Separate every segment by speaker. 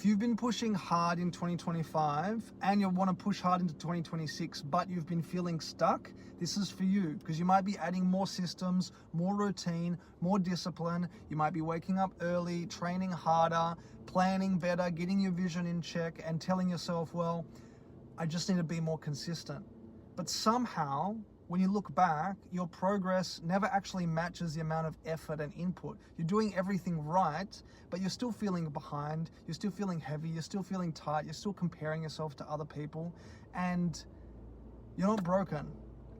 Speaker 1: If you've been pushing hard in 2025 and you want to push hard into 2026, but you've been feeling stuck, this is for you, because you might be adding more systems, more routine, more discipline. You might be waking up early, training harder, planning better, getting your vision in check, and telling yourself, well, I just need to be more consistent. But somehow, when you look back, your progress never actually matches the amount of effort and input. You're doing everything right, but you're still feeling behind, you're still feeling heavy, you're still feeling tight, you're still comparing yourself to other people, and you're not broken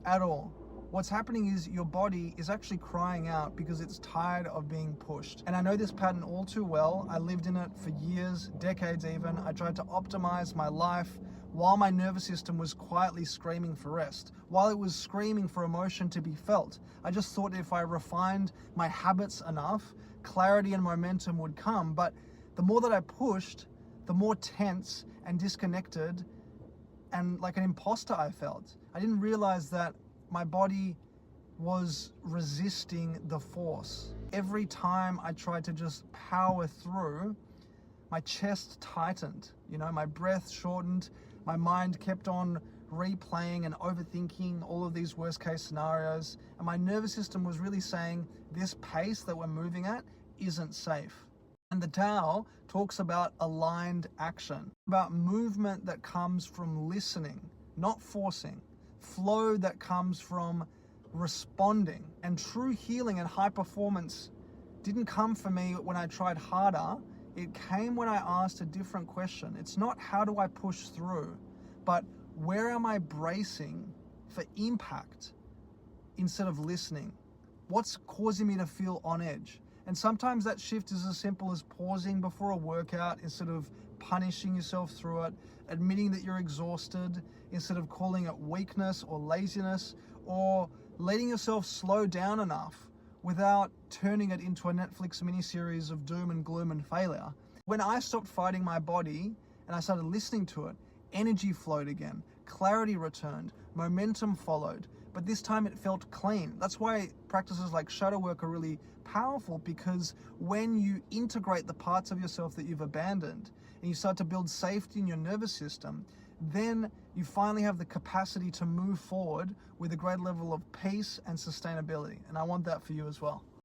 Speaker 1: at all. What's happening is your body is actually crying out because it's tired of being pushed. And I know this pattern all too well. I lived in it for years, decades even. I tried to optimize my life while my nervous system was quietly screaming for rest, while it was screaming for emotion to be felt. I just thought if I refined my habits enough, clarity and momentum would come. But the more that I pushed, the more tense and disconnected and like an imposter I felt. I didn't realize that my body was resisting the force. Every time I tried to just power through, my chest tightened, my breath shortened, my mind kept on replaying and overthinking all of these worst case scenarios, and my nervous system was really saying this pace that we're moving at isn't safe. And the Tao talks about aligned action, about movement that comes from listening, not forcing, flow that comes from responding. And true healing and high performance didn't come for me when I tried harder. It came when I asked a different question. It's not how do I push through, but where am I bracing for impact instead of listening? What's causing me to feel on edge? And sometimes that shift is as simple as pausing before a workout instead of punishing yourself through it, admitting that you're exhausted instead of calling it weakness or laziness, or letting yourself slow down enough without turning it into a Netflix miniseries of doom and gloom and failure. When I stopped fighting my body and I started listening to it, energy flowed again, clarity returned, momentum followed, but this time it felt clean. That's why practices like shadow work are really powerful, because when you integrate the parts of yourself that you've abandoned and you start to build safety in your nervous system, then you finally have the capacity to move forward with a great level of peace and sustainability. And I want that for you as well.